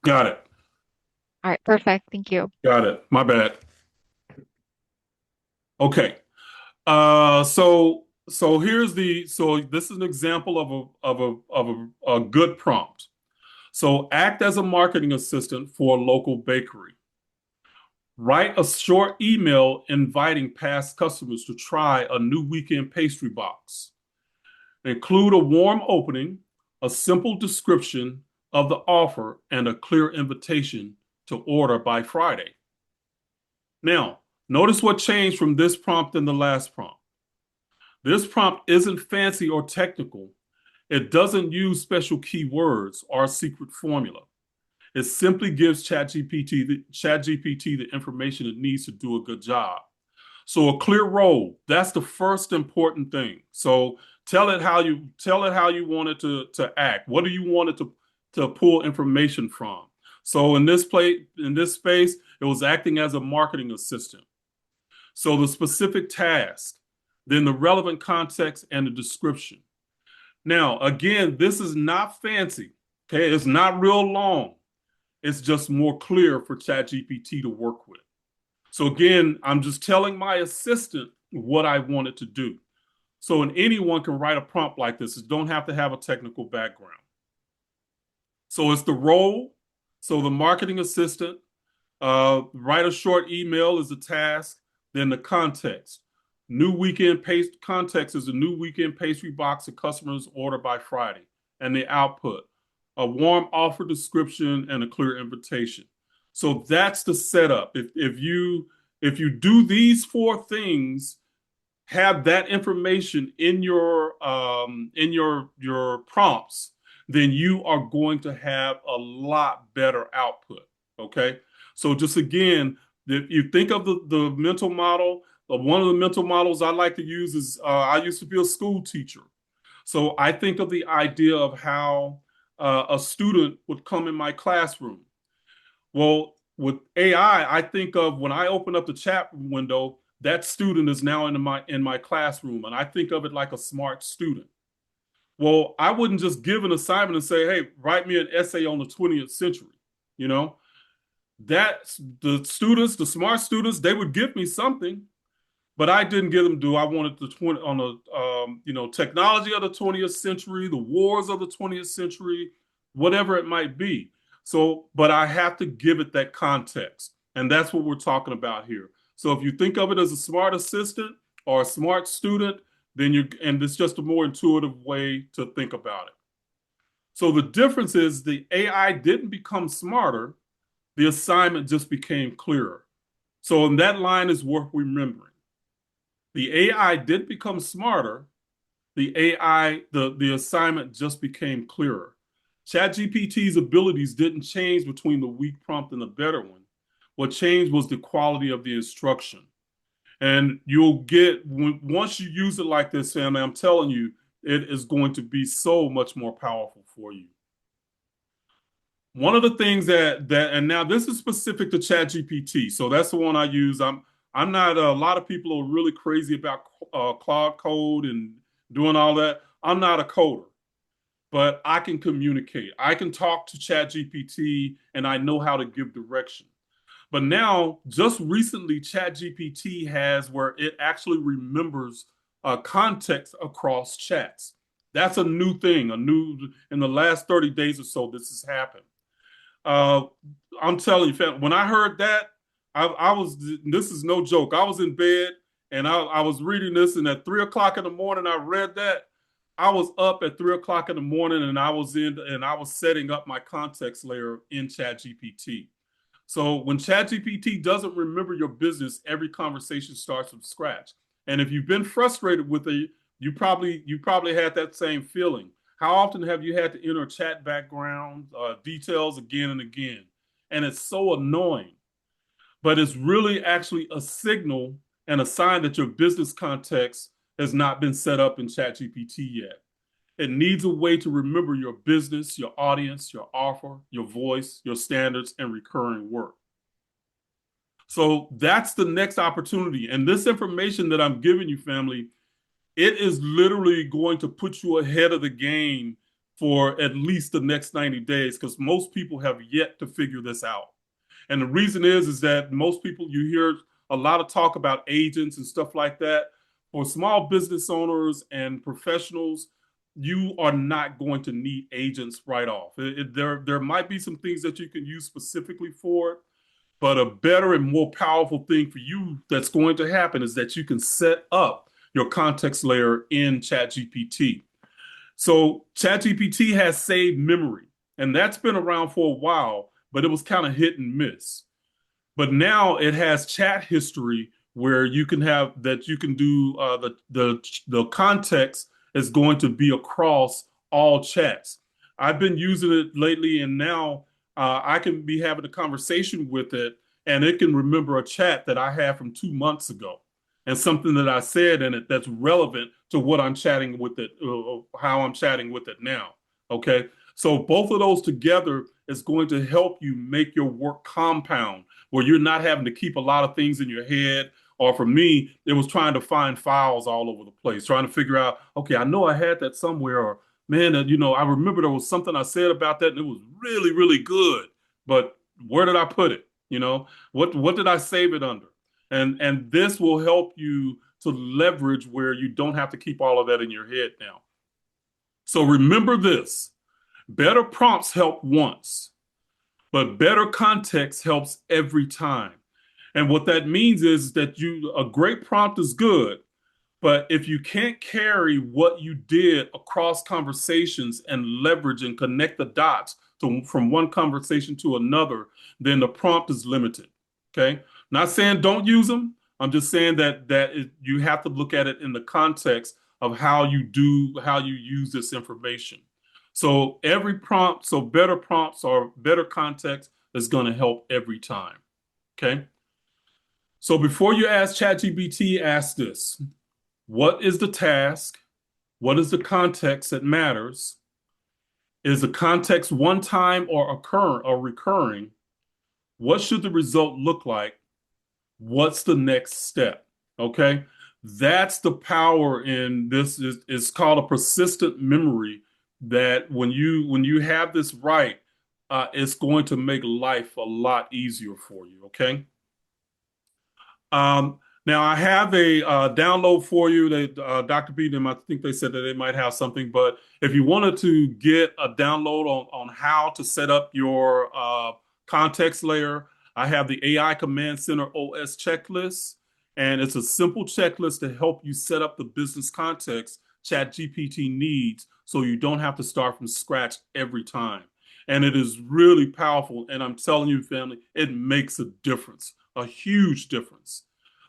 Got it. All right, perfect. Thank you. Got it. My bad. Okay. So here's so this is an example of a good prompt. So act as a marketing assistant for a local bakery. Write a short email inviting past customers to try a new weekend pastry box. Include a warm opening, a simple description of the offer, and a clear invitation to order by Friday. Now, notice what changed from this prompt and the last prompt. This prompt isn't fancy or technical. It doesn't use special keywords or a secret formula. It simply gives ChatGPT the information it needs to do a good job. So a clear role, that's the first important thing. So tell it how you want it to act. What do you want it to pull information from? So in this space, it was acting as a marketing assistant. So the specific task, then the relevant context and the description. Now, again, this is not fancy. Okay, it's not real long. It's just more clear for ChatGPT to work with. So again, I'm just telling my assistant what I want it to do. So and anyone can write a prompt like this. You don't have to have a technical background. So it's the role. So the marketing assistant, write a short email is a task. Then the context. New weekend paste context is a new weekend pastry box that customers order by Friday. And the output, a warm offer description and a clear invitation. So that's the setup. If you do these four things, have that information in your prompts, then you are going to have a lot better output. Okay. So just again, if you think of the mental model, one of the mental models I like to use is I used to be a school teacher. So I think of the idea of how a student would come in my classroom. Well, with AI, I think of when I open up the chat window, that student is now in my classroom, and I think of it like a smart student. Well, I wouldn't just give an assignment and say, "Hey, write me an essay on the 20th century." You know, that's the students, the smart students, they would give me something, but I didn't give them. Do I wanted the 20 on the technology of the 20th century, the wars of the 20th century, whatever it might be. So, but I have to give it that context, and that's what we're talking about here. So, if you think of it as a smart assistant or a smart student, then and it's just a more intuitive way to think about it. So, the difference is the AI didn't become smarter, the assignment just became clearer. So, and that line is worth remembering. The AI did become smarter. The assignment just became clearer. ChatGPT's abilities didn't change between the weak prompt and the better one. What changed was the quality of the instruction. And you'll get, once you use it like this, Sam, I'm telling you, it is going to be so much more powerful for you. One of the things and now this is specific to ChatGPT, so that's the one I use. I'm not a lot of people are really crazy about Claude Code and doing all that. I'm not a coder, but I can communicate. I can talk to ChatGPT, and I know how to give direction. But now, just recently, ChatGPT has where it actually remembers context across chats. That's a new thing. In the last 30 days or so, this has happened. Uh, I'm telling you, fam, when I heard that, I was, this is no joke. I was in bed and I was reading this, and at 3 o'clock in the morning, I read that. I was up at 3 o'clock in the morning and I was setting up my context layer in ChatGPT. So when ChatGPT doesn't remember your business, every conversation starts from scratch. And if you've been frustrated with it, you probably had that same feeling. How often have you had to enter chat background details again and again? And it's so annoying, but it's really actually a signal and a sign that your business context has not been set up in ChatGPT yet. It needs a way to remember your business, your audience, your offer, your voice, your standards, and recurring work. So that's the next opportunity. And this information that I'm giving you, family, it is literally going to put you ahead of the game for at least the next 90 days because most people have yet to figure this out. And the reason is that most people, you hear a lot of talk about agents and stuff like that. For small business owners and professionals, you are not going to need agents right off. There might be some things that you can use specifically for it, but a better and more powerful thing for you that's going to happen is that you can set up your context layer in ChatGPT. So ChatGPT has saved memory, and that's been around for a while, but it was kind of hit and miss. But now it has chat history where you can have that you can do the context is going to be across all chats. I've been using it lately, and now I can be having a conversation with it, and it can remember a chat that I had from 2 months ago, and something that I said in it that's relevant to what I'm chatting with it, how I'm chatting with it now. Okay, so both of those together is going to help you make your work compound where you're not having to keep a lot of things in your head. Or for me, it was trying to find files all over the place, trying to figure out, okay, I know I had that somewhere, or man, I remember there was something I said about that and it was really, really good. But where did I put it? What did I save it under? And this will help you to leverage where you don't have to keep all of that in your head now. So remember this: better prompts help once, but better context helps every time. And what that means is that a great prompt is good, but if you can't carry what you did across conversations and leverage and connect the dots from one conversation to another, then the prompt is limited. Okay. Not saying don't use them. I'm just saying that you have to look at it in the context of how you use this information. So every prompt, so better prompts or better context is going to help every time. Okay. So before you ask ChatGPT, ask this: what is the task? What is the context that matters? Is the context one time or recurring? What should the result look like? What's the next step? Okay. That's the power in this is called a persistent memory that when you have this right, it's going to make life a lot easier for you. Okay. Now I have a download for you that Dr. B, I think they said that they might have something, but if you wanted to get a download on how to set up your context layer, I have the AI Command Center OS checklist, and it's a simple checklist to help you set up the business context ChatGPT needs so you don't have to start from scratch every time. And it is really powerful. And I'm telling you, family, it makes a difference, a huge difference.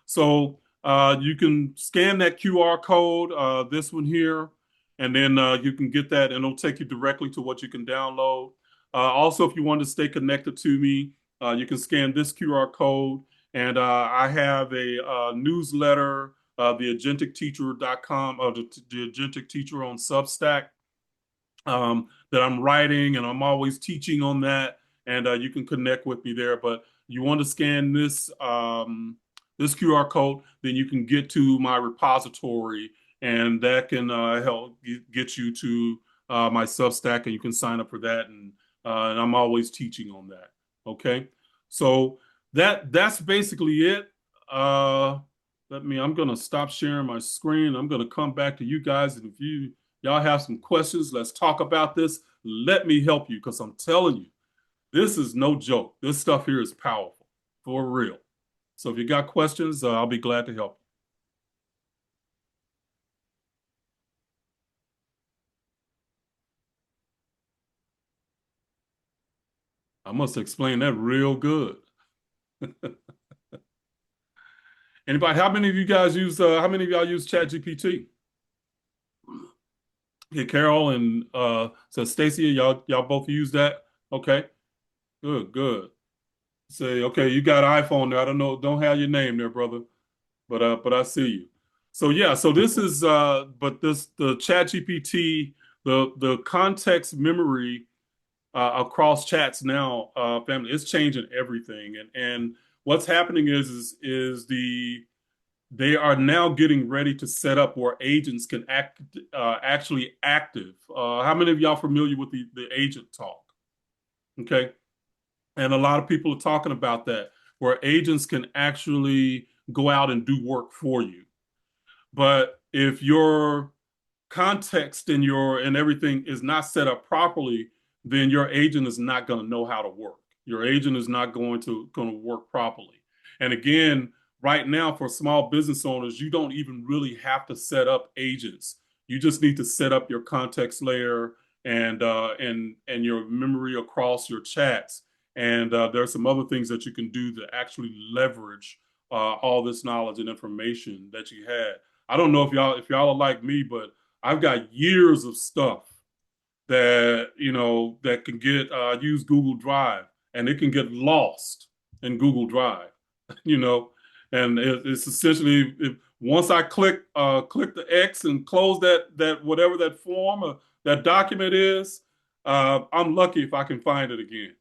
So you can scan that QR code, this one here, and then you can get that, and it'll take you directly to what you can download. Also, if you want to stay connected to me, you can scan this QR code, and I have a newsletter, theagenticteacher.com, the Agentic Teacher on Substack, that I'm writing, and I'm always teaching on that. And you can connect with me there. But you want to scan this QR code, then you can get to my repository, and that can help get you to my Substack, and you can sign up for that. And I'm always teaching on that. Okay, so that's basically it. Uh, I'm gonna stop sharing my screen. I'm gonna come back to you guys, and if y'all have some questions, let's talk about this. Let me help you because I'm telling you, this is no joke. This stuff here is powerful for real. So if you got questions, I'll be glad to help. I must explain that real good. Anybody? How many of y'all use ChatGPT? Yeah, Carol and so Stacy, y'all both use that. Okay, good, good. Say, okay, you got an iPhone there. I don't know, don't have your name there, brother, but I see you. So yeah, so this is but this the ChatGPT, the context memory across chats now, family, it's changing everything. And what's happening is they are now getting ready to set up where agents can actually active. How many of y'all familiar with the agent talk? Okay. And a lot of people are talking about that, where agents can actually go out and do work for you. But if your context and everything is not set up properly, then your agent is not going to know how to work. Your agent is not going to work properly. And again, right now for small business owners, you don't even really have to set up agents. You just need to set up your context layer and your memory across your chats. And there's some other things that you can do to actually leverage all this knowledge and information that you had. I don't know if y'all are like me, but I've got years of stuff that that can get use Google Drive, and it can get lost in Google Drive, you know, and it's essentially once I click the X and close that whatever that form or that document is, I'm lucky if I can find it again.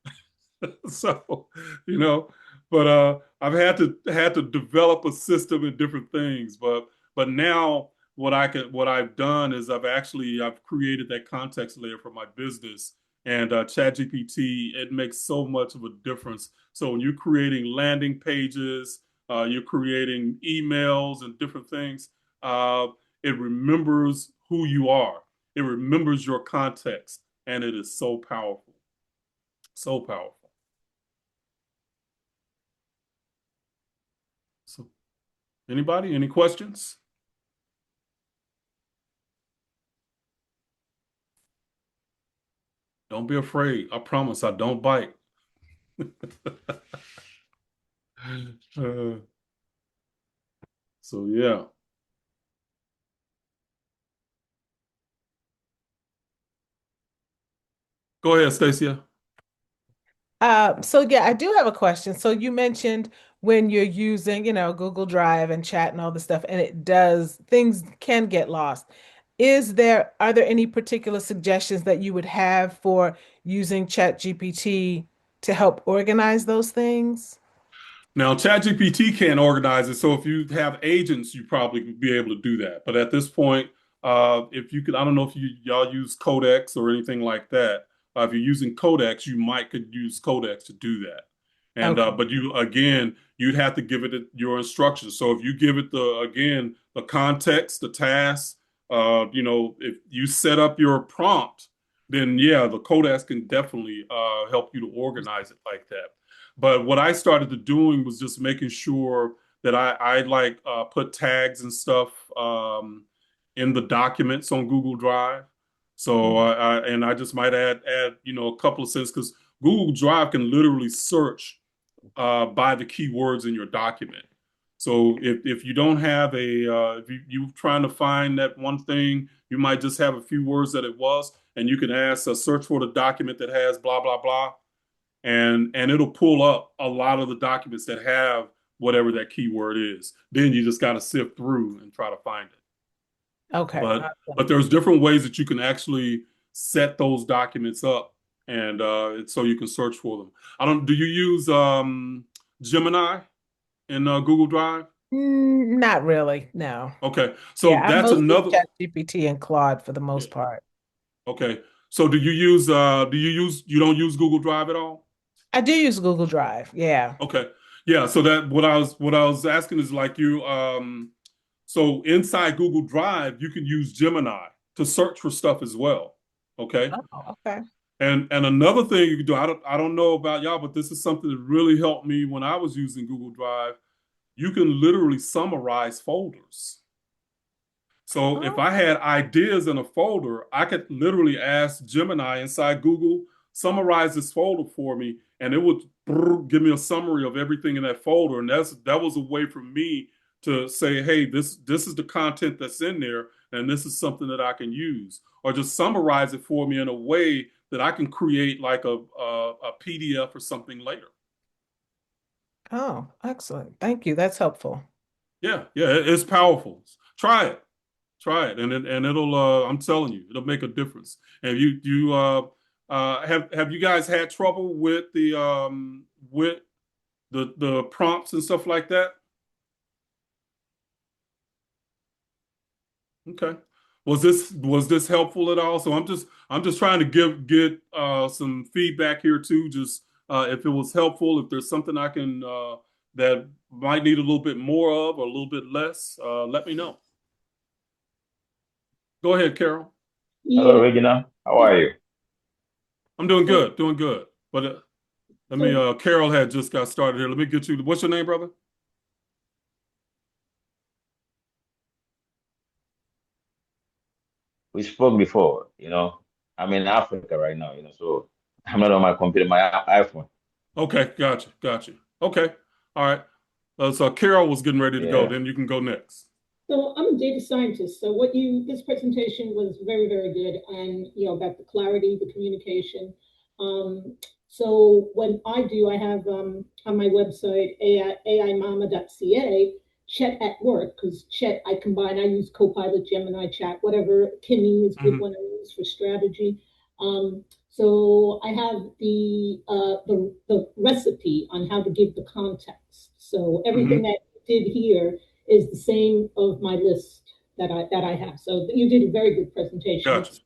So, you know, but I've had to develop a system in different things, but now what I've done is I've created that context layer for my business, and ChatGPT, it makes so much of a difference. So when you're creating landing pages, you're creating emails and different things, uh, it remembers who you are. It remembers your context, and it is so powerful, so powerful. So, anybody, any questions? Don't be afraid. I promise I don't bite. Uh, so yeah. Go ahead, Stacia. So yeah, I do have a question. So you mentioned when you're using, Google Drive and chat and all this stuff, and things can get lost. Are there any particular suggestions that you would have for using ChatGPT to help organize those things? Now, ChatGPT can't organize it, so if you have agents, you probably would be able to do that. But at this point, if you could, I don't know if y'all use Codex or anything like that. If you're using Codex, you might could use Codex to do that. And Okay. but you again, you'd have to give it your instructions. So if you give it the context, the task, if you set up your prompt, then yeah, the Codex can definitely help you to organize it like that. But what I started to doing was just making sure that I like put tags and stuff in the documents on Google Drive. So Mhm. and I just might add a couple of sentences because Google Drive can literally search by the keywords in your document. So if you don't have if you're trying to find that one thing, you might just have a few words that it was, and you can ask a search for the document that has blah blah blah, and it'll pull up a lot of the documents that have whatever that keyword is. Then you just got to sift through and try to find it. Okay. But Awesome. there's different ways that you can actually set those documents up, and so you can search for them. I don't. Do you use Gemini in Google Drive? Not really, no. Okay, Yeah, so I'm that's mostly another. ChatGPT and Claude for the Yeah. most part. Okay. So you don't use Google Drive at all? I do use Google Drive. Yeah. Okay. Yeah, so that what I was asking is like so inside Google Drive you can use Gemini to search for stuff as well. Okay? Oh, okay. And another thing you can do, I don't know about y'all, but this is something that really helped me when I was using Google Drive. You can literally summarize folders. So if Oh, I had ideas in a folder, I could literally ask Gemini inside Google, summarize this folder for me, and it would give me a summary of everything in that folder. And that was a way for me to say, hey, this is the content that's in there, and this is something that I can use, or just summarize it for me in a way that I can create like a PDF or something later. oh, excellent. Thank you. That's helpful. Yeah, yeah, it's powerful. Try it. Try it, and it'll. I'm telling you, it'll make a difference. And have you guys had trouble with the prompts and stuff like that? Okay. Was this helpful at all? So I'm just trying to get some feedback here too. Just if it was helpful, if there's something I can that might need a little bit more of or a little bit less, let me know. Go ahead, Carol. Hello, Yeah. Reginald. How So, are you? I'm doing so, good, doing good. But let me. so Carol had just got started here. Let me get you. What's your name, brother? We spoke before, I'm in Africa right now, so I'm not on my computer, my iPhone. Okay, gotcha. Okay, all right. So Carol was getting ready to go. Yeah. Then you can go next. So I'm a data scientist. So this presentation was very, very good, and about the clarity, the communication. Um, so what I do, I have on my website aimama.ca, chat at work, because chat I combine. I use Copilot, Gemini, chat, whatever. Kimi is a good Hmm. one I use for strategy. So I have the recipe on how to give the context. So everything Hmm. that you did here is the same of my list that I have. So you did a very good presentation. Gotcha. It's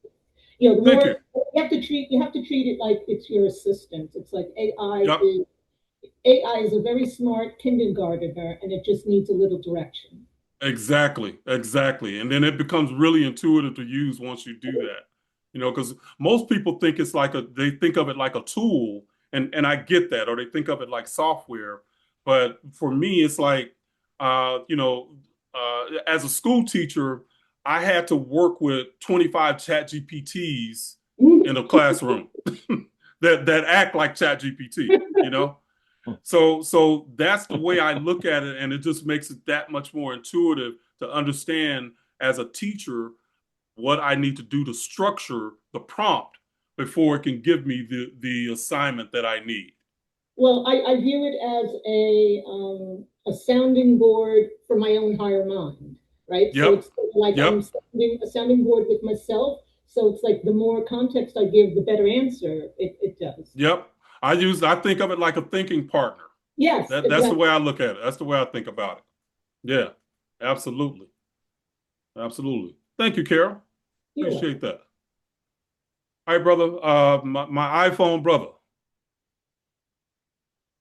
the Thank more you. you have to treat it like it's your assistant. It's like Yep. AI is a very smart kindergartner, and it just needs a little direction. Exactly. And then it becomes really intuitive to use once you do that. Because most people think they think of it like a tool, and I get that, or they think of it like software. But for me, it's like, as a school teacher, I had to work with 25 ChatGPTs in a classroom that act like ChatGPT. So that's the way I look at it, and it just makes it that much more intuitive to understand as a teacher what I need to do to structure the prompt before it can give me the assignment that I need. Well, I view it as a sounding board for my own higher mind, right? So Yep. it's like I'm Yep. sounding a sounding board with myself. So it's like the more context I give, the better answer it does. Yep. I think of it like a thinking partner. Yes, That's the exactly. way I look at it. That's the way I think about it. Yeah. Absolutely. Absolutely. Thank you, Carol. You're Appreciate welcome. that. All right, brother. My iPhone brother.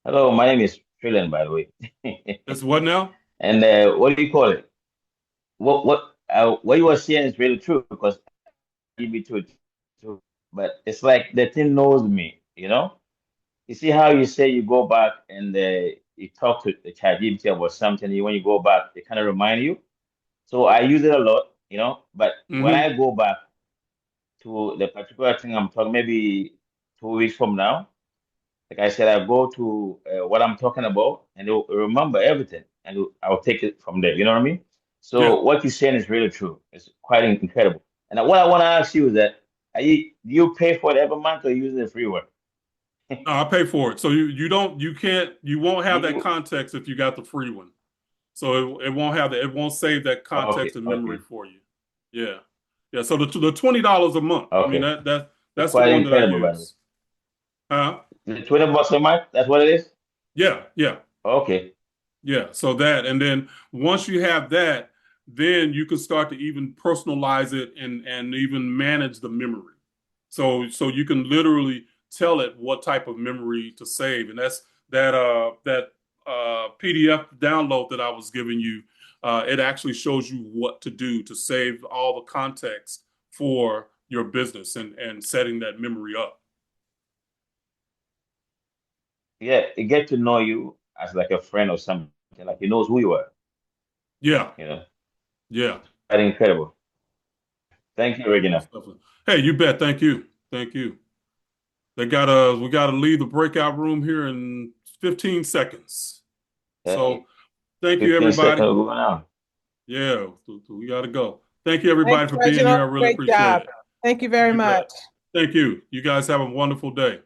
Hello, my name is Trillian, by the way. It's what now? And what do you call it? What you were saying is really true because I give it to it too. But it's like the thing knows me, you know? You see how you say you go back and you talk to the ChatGPT about something, when you go back, they kind of remind you. So I use it a lot, but when Mm-hmm. I go back to the particular thing I'm talking, maybe 2 weeks from now, like I said, I go to what I'm talking about and it'll remember everything and I'll take it from there. You know what I mean? Yeah. So what you're saying is really true. It's quite incredible. And what I want to ask you is that do you pay for it every month or use it freeware? No, I pay for it. So you won't have that You context if you got the free one. So it won't save that okay, context and memory okay, for you. Yeah. Yeah. So the $20 a month. I mean okay. It's that's the quite one that I incredible, by the way. use. Huh? The $20 a month, that's what it is? Yeah. Okay. Yeah. So that, and then once you have that, then you can start to even personalize it and even manage the memory. So you can literally tell it what type of memory to save, and that's that PDF download that I was giving you. It actually shows you what to do to save all the context for your business and setting that memory up. Yeah, it get to know you as like a friend or something. Like he knows who you are, Yeah, you know. yeah, Quite incredible. Thank you, most Regina. definitely. Hey, you bet. Thank you. We gotta leave the breakout room here in 15 seconds. Yeah, So thank you, 15 seconds everybody. going on. Yeah, we gotta go. Thank you, Thanks, everybody, for being here. Reginald. I really Great appreciate job. it. Thank you very You bet. much. Thank you. You guys have a wonderful day.